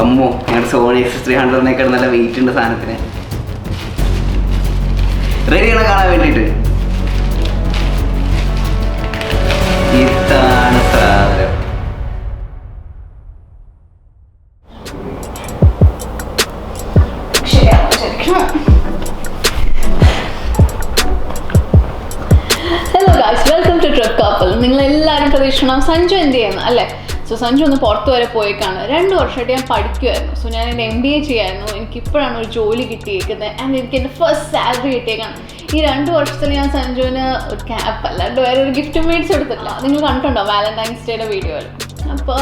അമ്മോ ഞങ്ങളുടെ Sony a7III നല്ല വെയിറ്റ് ഉണ്ട് സാധനത്തിന്. റെഡിയാണ് കാണാൻ വേണ്ടിയിട്ട്. ഇതാണ് സാധനം. Hello guys, welcome to trip couple. നിങ്ങളെല്ലാവരും പ്രതീക്ഷിക്കണം സഞ്ജു എന്ത് ചെയ്യുന്നു അല്ലേ? സോ സഞ്ജു ഒന്ന് പുറത്ത് വരെ പോയിക്കാണ്. 2 വർഷമായിട്ട് ഞാൻ പഠിക്കുമായിരുന്നു. സോ ഞാൻ എൻ്റെ MBA ചെയ്യായിരുന്നു. എനിക്കിപ്പോഴാണ് ഒരു ജോലി കിട്ടിയേക്കുന്നത്. ആൻഡ് എനിക്ക് എൻ്റെ ഫസ്റ്റ് സാലറി കിട്ടിയേക്കാണ്. ഈ 2 വർഷത്തിൽ ഞാൻ സഞ്ജുവിന് ഒരു ക്യാപ്പ് അല്ലാണ്ട് വേറെ ഒരു ഗിഫ്റ്റ് മേടിച്ച് കൊടുത്തിട്ടില്ല. നിങ്ങൾ കണ്ടിട്ടുണ്ടോ വാലന്റൈൻസ് ഡേയുടെ വീഡിയോയിൽ? അപ്പോൾ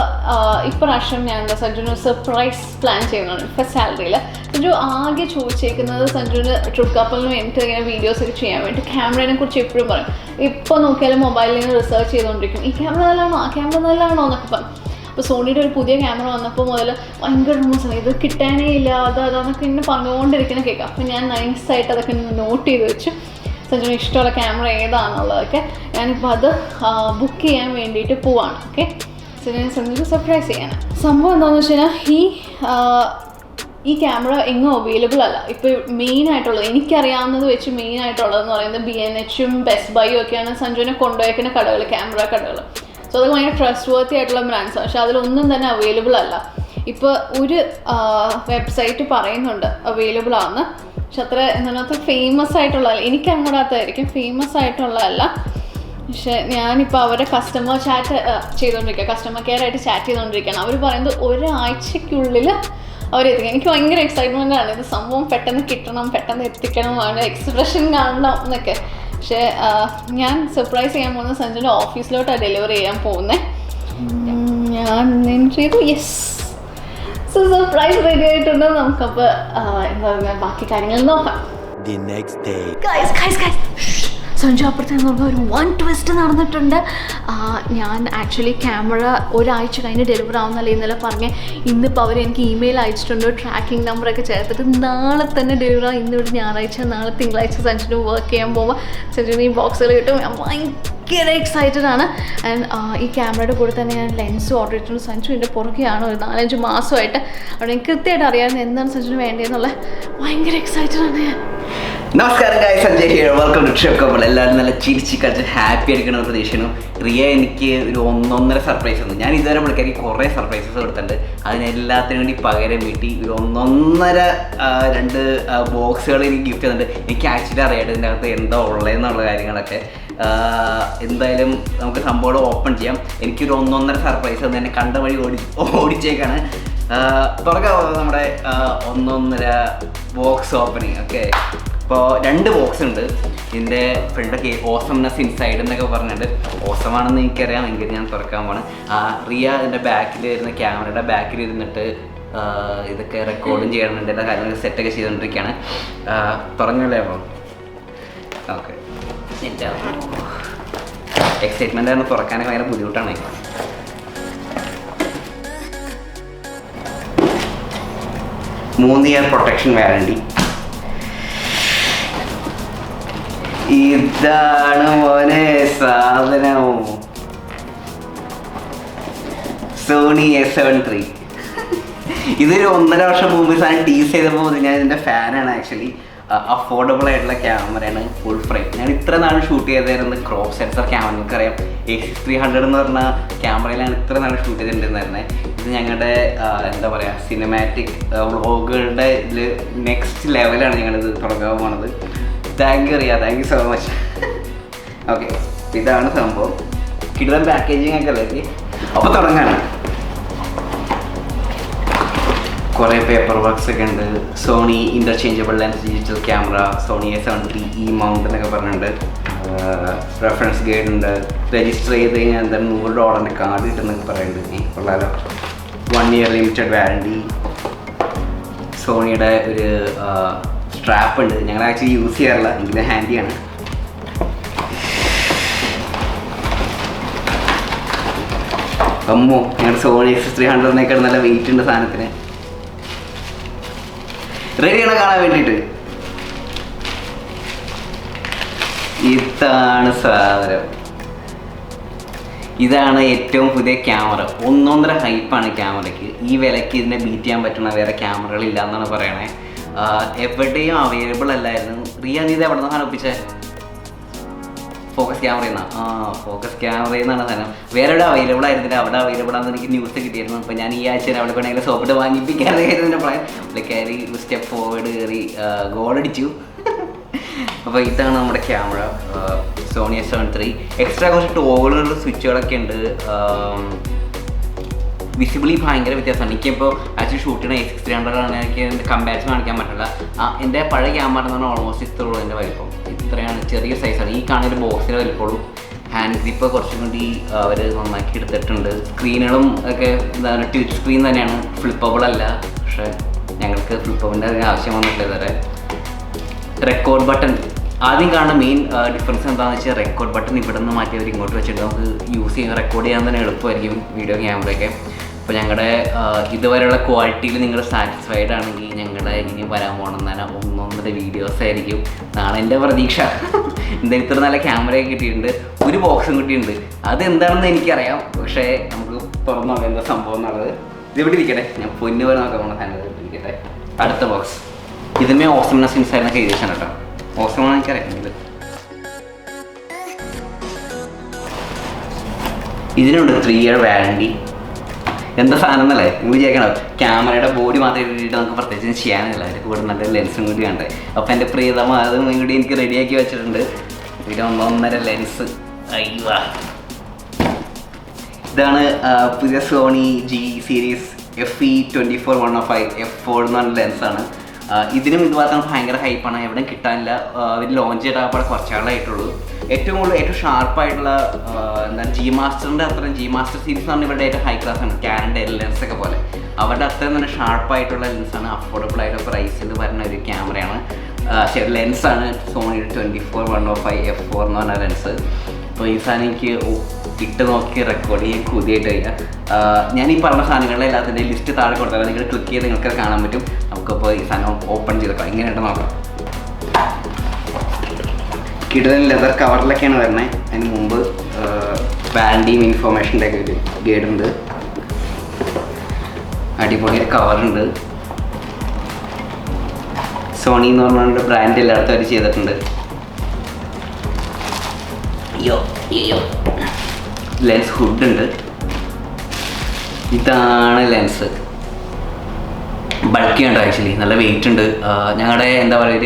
ഇപ്രാവശ്യം ഞാൻ സഞ്ജുവിന് സർപ്രൈസ് പ്ലാൻ ചെയ്യുന്നുണ്ട് ഫസ്റ്റ് സാലറിയിൽ. സഞ്ജു ആകെ ചോദിച്ചേക്കുന്നത് സഞ്ജുവിന് ട്രിപ്പ് കപ്പിളിന് വേണ്ടിയിട്ട് ഇങ്ങനെ വീഡിയോസൊക്കെ ചെയ്യാൻ വേണ്ടി ക്യാമറയെ കുറിച്ച് എപ്പോഴും പറയും. ഇപ്പോൾ നോക്കിയാലും മൊബൈലിൽ നിന്ന് റിസർച്ച് ചെയ്തുകൊണ്ടിരിക്കും, ഈ ക്യാമറ നല്ലതാണോ ആ ക്യാമറ നല്ലതാണോ എന്നൊക്കെ പറഞ്ഞു. അപ്പോൾ സോണിയുടെ ഒരു പുതിയ ക്യാമറ വന്നപ്പോൾ മുതൽ ഭയങ്കര റൂമേഴ്സാണ്, ഇത് കിട്ടാനേ ഇല്ല അതൊക്കെ ഇങ്ങനെ പറഞ്ഞുകൊണ്ടിരിക്കുന്ന കേൾക്കാം. അപ്പോൾ ഞാൻ നൈസായിട്ട് അതൊക്കെ നോട്ട് ചെയ്ത് വെച്ചു. സഞ്ജുവിന് ഇഷ്ടമുള്ള ക്യാമറ ഏതാണെന്നുള്ളതൊക്കെ ഞാനിപ്പോൾ അത് ബുക്ക് ചെയ്യാൻ വേണ്ടിയിട്ട് പോവാണ്. ഓക്കെ, ഞാൻ സഞ്ജുവിന് സർപ്രൈസ് ചെയ്യാൻ. സംഭവം എന്താണെന്ന് വെച്ച് കഴിഞ്ഞാൽ ഈ ക്യാമറ എങ്ങും അവൈലബിൾ അല്ല. ഇപ്പോൾ മെയിനായിട്ടുള്ളത് എനിക്കറിയാവുന്നത് വെച്ച് മെയിനായിട്ടുള്ളതെന്ന് പറയുന്നത് B&H-ഉം ബെസ്റ്റ് ബൈയും ഒക്കെയാണ് സഞ്ജുവിനെ കൊണ്ടുപോയേക്കുന്ന കടകൾ, ക്യാമറ കടകൾ. സോ അതൊക്കെ ഭയങ്കര ട്രസ്റ്റ് വർത്തി ആയിട്ടുള്ള ബ്രാൻഡ്സാണ്. പക്ഷേ അതിലൊന്നും തന്നെ അവൈലബിൾ അല്ല. ഇപ്പോൾ ഒരു വെബ്സൈറ്റ് പറയുന്നുണ്ട് അവൈലബിൾ ആണ്, പക്ഷെ അത്ര എന്താണ് ഫേമസ് ആയിട്ടുള്ളതല്ല. എനിക്ക് അങ്ങോട്ടാത്തായിരിക്കും ഫേമസ് ആയിട്ടുള്ളതല്ല. പക്ഷേ ഞാനിപ്പോൾ അവരുടെ കസ്റ്റമർ ചാറ്റ് ചെയ്തുകൊണ്ടിരിക്കുക, കസ്റ്റമർ കെയർ ആയിട്ട് ചാറ്റ് ചെയ്തുകൊണ്ടിരിക്കുകയാണ്. അവർ പറയുന്നത് ഒരാഴ്ചയ്ക്കുള്ളിൽ അവരെത്തിക്കും. എനിക്ക് ഭയങ്കര എക്സൈറ്റ്മെൻ്റ് ആണ്. ഇത് സംഭവം പെട്ടെന്ന് കിട്ടണം, പെട്ടെന്ന് എത്തിക്കണം, അവരുടെ എക്സ്പ്രഷൻ കാണണം എന്നൊക്കെ. പക്ഷേ ഞാൻ സർപ്രൈസ് ചെയ്യാൻ പോകുന്നത് സഞ്ജുവിൻ്റെ ഓഫീസിലോട്ടാണ് ഡെലിവറി ചെയ്യാൻ പോകുന്നത്. ഞാൻ ചെയ്തു യെസ്. സോ സർപ്രൈസ് റെഡി ആയിട്ടുണ്ട്. നമുക്കപ്പോൾ എന്താ പറയുക ബാക്കി കാര്യങ്ങൾ നോക്കാം. സഞ്ജു അപ്പുറത്ത് എന്ന് പറഞ്ഞാൽ ഒരു 1 ട്വിസ്റ്റ് നടന്നിട്ടുണ്ട്. ഞാൻ ആക്ച്വലി ക്യാമറ ഒരാഴ്ച കഴിഞ്ഞ് ഡെലിവറി ആവുന്നല്ലേ ഇന്നലെ പറഞ്ഞേ. ഇന്നിപ്പോൾ അവർ എനിക്ക് ഇമെയിൽ അയച്ചിട്ടുണ്ട്, ട്രാക്കിംഗ് നമ്പറൊക്കെ ചേർത്തിട്ട് നാളെ തന്നെ ഡെലിവറി ആവും. ഇന്നിവിടെ ഞായറാഴ്ച, നാളെ തിങ്കളാഴ്ച സഞ്ജുവിന് വർക്ക് ചെയ്യാൻ പോകുമ്പോൾ സഞ്ജുവിന് ഈ ബോക്സുകൾ കിട്ടും. ഞാൻ ഭയങ്കര എക്സൈറ്റഡ് ആണ്. ആൻഡ് ഈ ക്യാമറയുടെ കൂടെ തന്നെ ഞാൻ ലെൻസ് ഓർഡർ ചെയ്തിട്ടുണ്ട്. സഞ്ജു എൻ്റെ പുറകെയാണ് ഒരു 4-5 മാസമായിട്ട്. അവിടെ എനിക്ക് കൃത്യമായിട്ട് അറിയാമായിരുന്നു എന്താണ് സഞ്ജുവിന് വേണ്ടതെന്നുള്ള. ഭയങ്കര എക്സൈറ്റഡ് ആണ് ഞാൻ. നമസ്കാരം guys, Sanjay here. Welcome to trip couple. എല്ലാവരും നല്ല ചിരിച്ച് കളിച്ച് ഹാപ്പി ആയിരിക്കണം പ്രതീക്ഷയാണ്. റിയ എനിക്ക് ഒരു 1.5 സർപ്രൈസ് തന്നു. ഞാൻ ഇതുവരെ പുള്ളിക്കാരി കുറേ സർപ്രൈസസ് കൊടുത്തിട്ടുണ്ട്. അതിനെല്ലാത്തിനും വേണ്ടി പകരം വീട്ടി ഒരു 1.5-2 ബോക്സുകൾ എനിക്ക് ഗിഫ്റ്റ് തന്നിട്ടുണ്ട്. എനിക്ക് ആക്ച്വലി അറിയാം ഇതിൻ്റെ അകത്ത് എന്താ ഉള്ളതെന്നുള്ള കാര്യങ്ങളൊക്കെ. എന്തായാലും നമുക്ക് സംഭവം ഓപ്പൺ ചെയ്യാം. എനിക്കൊരു 1.5 സർപ്രൈസ് തന്നെ എന്നെ കണ്ട വഴി ഓടിച്ചേക്കാണ്. തുറക്കാം നമ്മുടെ 1.5 ബോക്സ് ഓപ്പണിങ്. ഓക്കെ, ഇപ്പോൾ 2 ബോക്സ് ഉണ്ട്. ഇതിൻ്റെ ഫ്രണ്ടൊക്കെ ഓസംനെസ് ഇൻസൈഡ് എന്നൊക്കെ പറഞ്ഞിട്ട് ഓസമാണെന്ന് എനിക്കറിയാം, എങ്കിൽ ഞാൻ തുറക്കാൻ പോണ്. റിയ ഇതിൻ്റെ ബാക്കിൽ ഇരുന്ന് ക്യാമറയുടെ ബാക്കിൽ ഇരുന്നിട്ട് ഇതൊക്കെ റെക്കോർഡും ചെയ്യണമെന്നുണ്ട്, എല്ലാ കാര്യങ്ങളൊക്കെ സെറ്റൊക്കെ ചെയ്തുകൊണ്ടിരിക്കുകയാണ്. തുറങ്ങല്ലേ അപ്പോൾ? ഓക്കെ, എക്സൈറ്റ്മെൻ്റ് ആണ്. തുറക്കാനൊക്കെ ഭയങ്കര ബുദ്ധിമുട്ടാണ്. 3 ഇയർ പ്രൊട്ടക്ഷൻ വാറണ്ടി. ഇതാണ് മോനെ സാധനം, സോണി a7III. ഇതൊരു 1.5 വർഷം മുമ്പ് സാധനം ടീസ് ചെയ്തപ്പോൾ ഞാൻ ഇതിൻ്റെ ഫാനാണ്. ആക്ച്വലി അഫോർഡബിൾ ആയിട്ടുള്ള ക്യാമറയാണ്, ഫുൾ ഫ്രെയിം. ഞാൻ ഇത്ര നാൾ ഷൂട്ട് ചെയ്തിരുന്നത് ക്രോപ്പ് സെൻസർ ക്യാമറ. നിങ്ങൾക്കറിയാം a7III എന്ന് പറഞ്ഞ ക്യാമറയിലാണ് ഇത്ര നാൾ ഷൂട്ട് ചെയ്തിട്ടുണ്ടായിരുന്നത്. ഇത് ഞങ്ങളുടെ എന്താ പറയുക സിനിമാറ്റിക് വ്ളോഗുകളുടെ ഇതിൽ നെക്സ്റ്റ് ലെവലാണ് ഞങ്ങളിത് തുടങ്ങാൻ പോണത്. Thank you Riya, thank you so much. Okay, ഇതാണ് സംഭവം. കിട്ടുന്ന പാക്കേജിങ് ഒക്കെ അല്ലേ. അപ്പോൾ തുടങ്ങാണ്. കുറേ പേപ്പർ വർക്ക്സ് ഒക്കെ ഉണ്ട്. Sony interchangeable lens digital camera, Sony a7III ഈ മൗണ്ട് എന്നൊക്കെ പറഞ്ഞിട്ടുണ്ട്. റെഫറൻസ് ഗൈഡ് ഉണ്ട്. രജിസ്റ്റർ ചെയ്ത് കഴിഞ്ഞാൽ എന്തായാലും $100 കാർഡ് കിട്ടുന്നൊക്കെ പറയുന്നുണ്ട്. കൊള്ളാലോ. 1 ഇയർ ലിമിറ്റഡ് വാറണ്ടി. സോണിയുടെ ഒരു സ്ട്രാപ്പ് ഉണ്ട്. ഞങ്ങൾ ആക്ച്വലി യൂസ് ചെയ്യാറില്ല, എങ്കിലും ഹാൻഡിയാണ്. അമ്മോ ഞങ്ങളുടെ സോണി a7III നല്ല വെയിറ്റ് ഉണ്ട് സാധനത്തിന്. റെഡിയാണ് കാണാൻ വേണ്ടിയിട്ട്. ഇതാണ് സാധനം. ഇതാണ് ഏറ്റവും പുതിയ ക്യാമറ. 1.5 ഹൈപ്പാണ് ക്യാമറയ്ക്ക്. ഈ വിലയ്ക്ക് ഇതിനെ ബീറ്റ് ചെയ്യാൻ പറ്റുന്ന വേറെ ക്യാമറകളില്ല എന്നാണ് പറയണേ. എവിടെയും അവൈലബിൾ അല്ലായിരുന്നു. റിയ, നീ ഇത് എവിടെ നിന്നാണ് ഒപ്പിച്ചേ? ഫോക്കസ് ക്യാമറയിൽ നിന്നാണ്. ഫോക്കസ് ക്യാമറയിൽ നിന്നാണ് സാധനം. വേറെ എവിടെ അവൈലബിൾ ആയിരുന്നില്ല, അവിടെ അവൈലബിൾ ആണെന്ന് എനിക്ക് ന്യൂസ് കിട്ടിയിരുന്നു. അപ്പോൾ ഞാൻ ഈ ആഴ്ച അവിടെ വേണമെങ്കിൽ സോപ്പിട്ട് വാങ്ങിപ്പിക്കാനായിരുന്നു പ്ലാൻ. കയറി സ്റ്റെപ്പ് ഫോർവേഡ് കയറി ഗോളടിച്ചു. അപ്പോൾ ഇതാണ് നമ്മുടെ ക്യാമറ, സോണി a7III. എക്സ്ട്രാ കുറച്ച് ടോഗിളുള്ള സ്വിച്ചുകളൊക്കെ ഉണ്ട്. വിസിബിളി ഭയങ്കര വ്യത്യാസമാണ്. എനിക്കിപ്പോൾ ആക്ച്വലി ഷൂട്ട് ചെയ്യുന്ന a6III ആണ്. എനിക്ക് കമ്പാരിസൺ കാണിക്കാൻ പറ്റില്ല. എൻ്റെ പഴയ ക്യാമറ എന്ന് പറഞ്ഞാൽ ഓൾമോസ്റ്റ് ഇത്രയുള്ളൂ എൻ്റെ വലിപ്പം. ഇത്രയാണ്, ചെറിയ സൈസാണ്. ഈ കാണുന്ന ബോക്സിലെ വലിപ്പമുള്ളൂ. ഹാൻഡ് ഗ്രിപ്പ് കുറച്ചും കൂടി അവർ നന്നാക്കി എടുത്തിട്ടുണ്ട്. സ്ക്രീനുകളും ഒക്കെ എന്താണ് ടച്ച് സ്ക്രീൻ തന്നെയാണ്, ഫ്ലിപ്പബിൾ അല്ല. പക്ഷേ ഞങ്ങൾക്ക് ഫ്ലിപ്പബിൻ്റെ ആവശ്യം വന്നിട്ടില്ല ഇതുവരെ. റെക്കോർഡ് ബട്ടൺ ആദ്യം കാണുന്ന മെയിൻ ഡിഫറൻസ് എന്താണെന്ന് വെച്ചാൽ റെക്കോർഡ് ബട്ടൺ ഇവിടെ നിന്ന് മാറ്റി അവർ ഇങ്ങോട്ട് വെച്ചിട്ട് നമുക്ക് യൂസ് ചെയ്യാൻ റെക്കോർഡ് ചെയ്യാൻ തന്നെ എളുപ്പമായിരിക്കും വീഡിയോ ക്യാമറയൊക്കെ. അപ്പോൾ ഞങ്ങളുടെ ഇതുവരെയുള്ള ക്വാളിറ്റിയിൽ നിങ്ങൾ സാറ്റിസ്ഫൈഡ് ആണെങ്കിൽ ഞങ്ങളുടെ ഇനി വരാൻ പോകണമെന്ന് 1.5 വീഡിയോസ് ആയിരിക്കും നാളെ എൻ്റെ പ്രതീക്ഷ. എന്തായാലും ഇത്ര നല്ല ക്യാമറയൊക്കെ കിട്ടിയിട്ടുണ്ട്, ഒരു ബോക്സും കിട്ടിയിട്ടുണ്ട്. അതെന്താണെന്ന് എനിക്കറിയാം, പക്ഷേ നമുക്ക് തുറന്നു നോക്കാം എന്താ സംഭവം എന്നുള്ളത്. ഇതിവിടെ ഇരിക്കട്ടെ, ഞാൻ പൊന്നു പോലെ നോക്കാൻ പോകുന്ന സാധനം ഇരിക്കട്ടെ. അടുത്ത ബോക്സ് ഇതിന്മേ ഓസംനെസ് ഇൻസൈഡ് എന്നൊക്കെ എഴുതി വെച്ചാണ് കേട്ടോ. ഓസമാണ് എനിക്കറിയാമെങ്കിൽ ഇതിനുണ്ട് 3 year വാറണ്ടി. എന്താ സാധനം എന്നല്ലേ നിങ്ങൾ വിചാരിക്കണം. ക്യാമറയുടെ ബോഡി മാത്രം ഇട്ടിട്ട് നമുക്ക് പ്രത്യേകിച്ച് ചെയ്യാനില്ല, അതിൻ്റെ കൂടെ നല്ല ലെൻസും കൂടി ഉണ്ട്. അപ്പോൾ എൻ്റെ പ്രിയതമ അതും കൂടി എനിക്ക് റെഡിയാക്കി വെച്ചിട്ടുണ്ട്. പിന്നെ 1.5 ലെൻസ്. അയ്യോ, ഇതാണ് പുതിയ Sony G series FE24-105 F4 എന്ന് പറഞ്ഞ ലെൻസാണ്. ഇതിനും ഇതുപോലെ ഭയങ്കര ഹൈപ്പാണ്, എവിടെയും കിട്ടാനില്ല. അവർ ലോഞ്ച് ചെയ്തപ്പോൾ കുറച്ചാളായിട്ടുള്ളൂ. ഏറ്റവും ഷാർപ്പായിട്ടുള്ള എന്താണ് G മാസ്റ്ററിൻ്റെ അത്രയും G മാസ്റ്റർ സീരീസ് എന്ന് പറഞ്ഞാൽ ഇവരുടെ ഏറ്റവും ഹൈ ക്ലാസ് ആണ്. ക്യാനൻ്റെ ലെൻസൊക്കെ പോലെ അവരുടെ അത്രയും തന്നെ ഷാർപ്പായിട്ടുള്ള ലെൻസാണ്. അഫോർഡബിൾ ആയിട്ടുള്ള പ്രൈസിൽ വരുന്ന ഒരു ക്യാമറയാണ്, ലെൻസാണ് സോണിയുടെ 24-105 F4 എന്ന് പറഞ്ഞ ലെൻസ്. അപ്പോൾ ഈ സാധനം എനിക്ക് ഇട്ട് നോക്കി റെക്കോർഡ് ചെയ്യാൻ കൂതിയായിട്ട് കഴിയാം. ഞാൻ ഈ പറഞ്ഞ സാധനങ്ങളുടെ എല്ലാത്തിൻ്റെ ലിസ്റ്റ് താഴെ കൊടുത്താൽ നിങ്ങൾ ക്ലിക്ക് ചെയ്ത് നിങ്ങൾക്ക് കാണാൻ പറ്റും. നമുക്കിപ്പോൾ ഈ സാധനം ഓപ്പൺ ചെയ്തേക്കാം. ഇങ്ങനെയായിട്ട് നോക്കാം. കിടലൻ ലെതർ കവറിലൊക്കെയാണ് വരുന്നത്. അതിന് മുമ്പ് വാറണ്ടിയും ഇൻഫോർമേഷൻ്റെ ഒക്കെ ഒരു ഗൈഡുണ്ട്. അടിപൊളി കവറുണ്ട്. സോണി എന്ന് പറഞ്ഞ ബ്രാൻഡ് എല്ലായിടത്തും അവർ ചെയ്തിട്ടുണ്ട്. ലെൻസ് ഹുഡ് ഉണ്ട്. ഇതാണ് ലെൻസ്. ബൾക്കി ഉണ്ട്, ആക്ച്വലി നല്ല വെയിറ്റ് ഉണ്ട്. ഞങ്ങളുടെ എന്താ പറയുക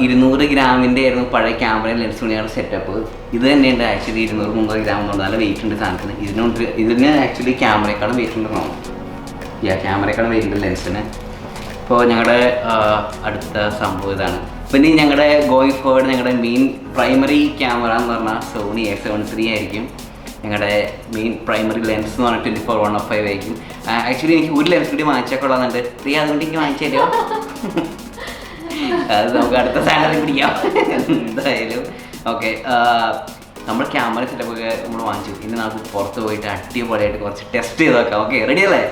ഒരു 200 ഗ്രാമിൻ്റെ ആയിരുന്നു പഴയ ക്യാമറ ലെൻസ് ഞങ്ങളുടെ സെറ്റപ്പ്. ഇത് തന്നെയുണ്ട് ആക്ച്വലി 200-300 ഗ്രാം എന്നുണ്ട്. നല്ല വെയിറ്റ് ഉണ്ട് സാധനത്തിന്. ഇതിന് ആക്ച്വലി ക്യാമറയെക്കാളും വെയിറ്റ് ഉണ്ട് തോന്നുന്നു. ക്യാമറയെക്കാളും വെയിറ്റ് ഉണ്ട് ലെൻസിന്. ഇപ്പോൾ ഞങ്ങളുടെ അടുത്ത സംഭവം ഇതാണ്. പിന്നെ ഞങ്ങളുടെ ഗോയിങ് ഫോർവേഡ് ഞങ്ങളുടെ മെയിൻ പ്രൈമറി ക്യാമറ എന്ന് പറഞ്ഞാൽ സോണി a7III ആയിരിക്കും. ഞങ്ങളുടെ മെയിൻ പ്രൈമറി ലെൻസ് എന്ന് പറഞ്ഞാൽ 24-105 ആയിരിക്കും. ആക്ച്വലി എനിക്ക് ഒരു ലെൻസ് കൂടി വാങ്ങിച്ചാൽ കൊള്ളാമെന്നുണ്ട്. പ്രിയ, അതുകൊണ്ട് എനിക്ക് വാങ്ങിച്ചു തരുമോ? അത് നമുക്ക് അടുത്ത സാലറി പിടിക്കാം എന്തായാലും. ഓക്കെ, നമ്മൾ ക്യാമറ സെറ്റപ്പൊക്കെ നമ്മൾ വാങ്ങിച്ചു. ഇനി നമുക്ക് പുറത്ത് പോയിട്ട് അടിപൊളിയായിട്ട് കുറച്ച് ടെസ്റ്റ് ചെയ്ത് നോക്കാം. ഓക്കെ, റെഡി അല്ലേ?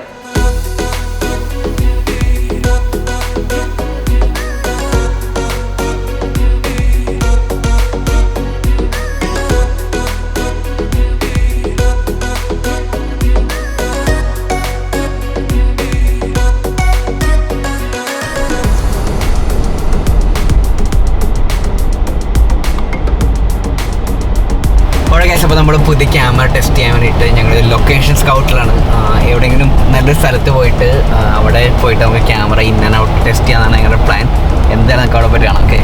അപ്പോൾ നമ്മൾ പുതിയ ക്യാമറ ടെസ്റ്റ് ചെയ്യാൻ വേണ്ടിയിട്ട് ഞങ്ങൾ ലൊക്കേഷൻ സ്കൗട്ടിലാണ്. എവിടെയെങ്കിലും നല്ലൊരു സ്ഥലത്ത് പോയിട്ട് അവിടെ പോയിട്ട് നമുക്ക് camera in and out test ചെയ്യാനാണ് ഞങ്ങളുടെ പ്ലാൻ. എന്താണ് നമുക്ക് അവിടെ പറ്റി കാണാം. ഓക്കെ,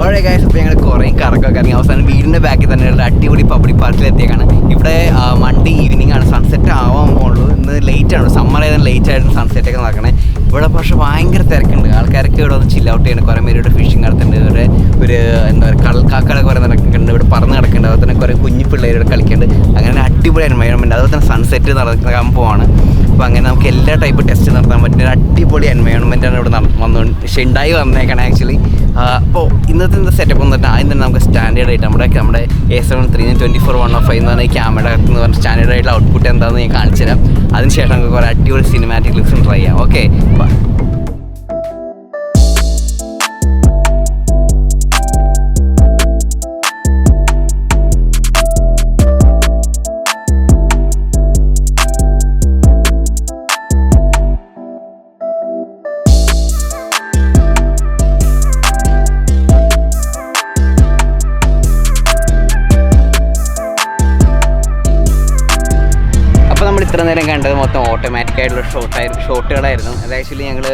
ഓരോ ഗൈസ്. അപ്പോൾ ഞങ്ങൾ കുറേ കറക്കൊക്കെ ഇറങ്ങി അവസാനം വീടിൻ്റെ ബാക്കിൽ തന്നെ ഉള്ള അടിപൊളി പബ്ലിക് പാർക്കിൽ എത്തിയേക്കാണ്. ഇവിടെ മൺഡേ ഈവനിങ് ആണ്, സൺസെറ്റ് ആവാൻ പോകുള്ളൂ. ഇന്ന് ലേറ്റാണ്, സമ്മർ ആയതുകൊണ്ട് ലേറ്റ് ആയിട്ട് സൺസെറ്റൊക്കെ നടക്കണേ. ഇവിടെ പക്ഷേ ഭയങ്കര തിരക്കുണ്ട്. ആൾക്കാരൊക്കെ ഇവിടെ ഒന്ന് ചില്ല് ഔട്ട് ചെയ്യണം. കുറേ പേര് ഇവിടെ ഫിഷിങ് നടത്തുന്നുണ്ട്. ഇവിടെ ഒരു എന്താ പറയുക കടൽക്കാക്കളൊക്കെ കുറേ നടക്കുന്നുണ്ട്. ഇവിടെ പറന്ന് കിടക്കുന്നുണ്ട്. അതുപോലെ തന്നെ കുറേ കുഞ്ഞു പിള്ളേരോട് കളിക്കുന്നുണ്ട്. അങ്ങനെ അടിപൊളി എൻവയോൺമെൻറ്റ്. അതുപോലെ തന്നെ സൺസെറ്റ് നടക്കാൻ പോവാണ്. അപ്പോൾ അങ്ങനെ നമുക്ക് എല്ലാ ടൈപ്പ് ടെസ്റ്റ് നടത്താൻ പറ്റുന്ന ഒരു അടിപൊളി എൻവയോൺമെൻറ്റാണ് ഇവിടെ പക്ഷേ ഉണ്ടായി വന്നേക്കണം ആക്ച്വലി. അപ്പോൾ ഇന്നത്തെ സെറ്റപ്പ് വന്നിട്ട് ആദ്യം തന്നെ നമുക്ക് സ്റ്റാൻഡേർഡ് ആയിട്ട് നമ്മുടെ a7III 24-105 എന്ന് പറഞ്ഞ ഈ ക്യാമറ എന്ന് പറഞ്ഞ സ്റ്റാൻഡേർഡ് ആയിട്ടുള്ള ഔട്ട്പുട്ട് എന്താണെന്ന് ഞാൻ കാണിച്ചു തരാം. അതിനുശേഷം നമുക്ക് കുറേ അടിപൊളി സിനിമാറ്റിക് ലുക്സും ട്രൈ ചെയ്യാം. ഓക്കെ, ഇത്ര നേരം കണ്ടത് മൊത്തം ഓട്ടോമാറ്റിക് ആയിട്ടുള്ള ഷോട്ടുകളായിരുന്നു. അത് ആക്ച്വലി ഞങ്ങൾ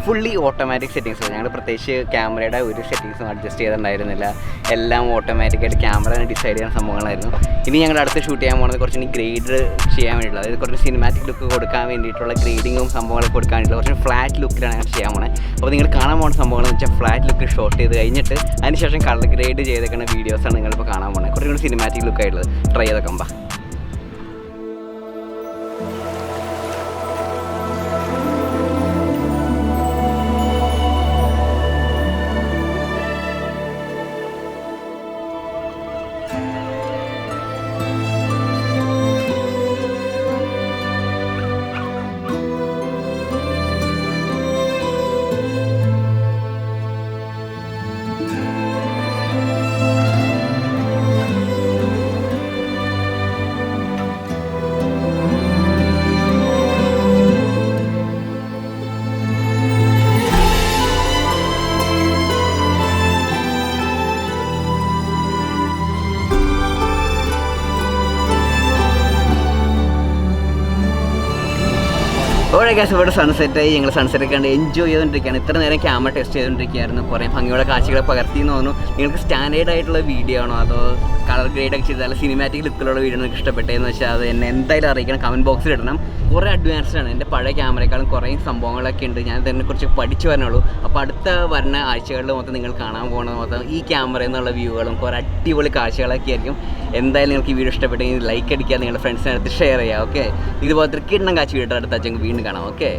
ഫുള്ളി ഓട്ടോമാറ്റിക് സെറ്റിങ്സ്. ഞങ്ങൾ പ്രത്യേകിച്ച് ക്യാമറയുടെ ഒരു സെറ്റിങ്സും അഡ്ജസ്റ്റ് ചെയ്തിട്ടുണ്ടായിരുന്നില്ല. എല്ലാം ഓട്ടോമാറ്റിക്കായിട്ട് ക്യാമറ ഡിസൈഡ് ചെയ്യുന്ന സംഭവങ്ങളായിരുന്നു. ഇനി ഞങ്ങൾ അടുത്ത് ഷൂട്ട് ചെയ്യാൻ പോകുന്നത് കുറച്ച് ഗ്രേഡ് ചെയ്യാൻ വേണ്ടിയിട്ടുള്ളത്, അതായത് കുറച്ച് സിനിമാറ്റിക് ലുക്ക് കൊടുക്കാൻ വേണ്ടിയിട്ടുള്ള ഗ്രേഡിങ്ങും സംഭവങ്ങളൊക്കെ കൊടുക്കാൻ വേണ്ടിയിട്ടുള്ള കുറച്ച് ഫ്ലാറ്റ് ലുക്കിലാണ് ഞങ്ങൾ ചെയ്യാൻ പോകുന്നത്. അപ്പോൾ നിങ്ങൾ കാണാൻ പോകുന്ന സംഭവങ്ങളെന്ന് വെച്ചാൽ ഫ്ലാറ്റ് ലുക്ക് ഷോട്ട് ചെയ്ത് കഴിഞ്ഞിട്ട് അതിനുശേഷം കളർ ഗ്രേഡ് ചെയ്തേക്കുന്ന വീഡിയോസാണ് നിങ്ങളിപ്പോൾ കാണാൻ പോകുന്നത്. കുറച്ചും കൂടി സിനിമാറ്റിക് ലുക്കായിട്ടുള്ളത് ട്രൈ ചെയ്തൊക്കെ. ഓരോ ഗ്യാസ് ഇവിടെ സൺസെറ്റായി. ഞങ്ങൾ സൺസെറ്റൊക്കെ കണ്ട് എൻജോയ് ചെയ്തുകൊണ്ടിരിക്കുകയാണ്. ഇത്ര നേരം ക്യാമറ ടെസ്റ്റ് ചെയ്തുകൊണ്ടിരിക്കുകയായിരുന്നു. കുറേ ഭംഗിയുള്ള കാഴ്ചകളെ പകർത്തിയെന്ന് തോന്നുന്നു. നിങ്ങൾക്ക് സ്റ്റാൻഡേർഡ് ആയിട്ടുള്ള വീഡിയോ ആണോ അതോ കളർ ഗ്രേഡൊക്കെ ചെയ്ത് നല്ല സിനിമാറ്റിക് ലുക്കിലുള്ള വീഡിയോ നിങ്ങൾക്ക് ഇഷ്ടപ്പെട്ടതെന്ന് വെച്ചാൽ അത് എന്നെ എന്തായാലും അറിയിക്കണം, കമൻറ്റ് ബോക്സിൽ ഇടണം. കുറേ അഡ്വാൻസ്ഡ് ആണ്. എൻ്റെ പഴയ ക്യാമറയെക്കാളും കുറേ സംഭവങ്ങളൊക്കെ ഉണ്ട്. ഞാൻ ഇതിനെക്കുറിച്ച് പഠിച്ചു വരണുള്ളൂ. അപ്പോൾ അടുത്ത വരുന്ന ആഴ്ചകളിൽ മൊത്തം നിങ്ങൾ കാണാൻ പോകുന്നത് മൊത്തം ഈ ക്യാമറയിൽ നിന്നുള്ള വ്യൂകളും കുറേ അടിപൊളി കാഴ്ചകളൊക്കെ ആയിരിക്കും. എന്തായാലും നിങ്ങൾക്ക് ഈ വീഡിയോ ഇഷ്ടപ്പെട്ടെങ്കിൽ ലൈക്ക് അടിക്കുക, നിങ്ങളുടെ ഫ്രണ്ട്സിനടുത്ത് ഷെയർ ചെയ്യുക. ഓക്കെ, ഇതുപോലത്തെ കിണ്ണം കാഴ്ച വീഡിയോ അടുത്ത ആഴ്ച വീണ്ടും കാണാം. ഓക്കെ.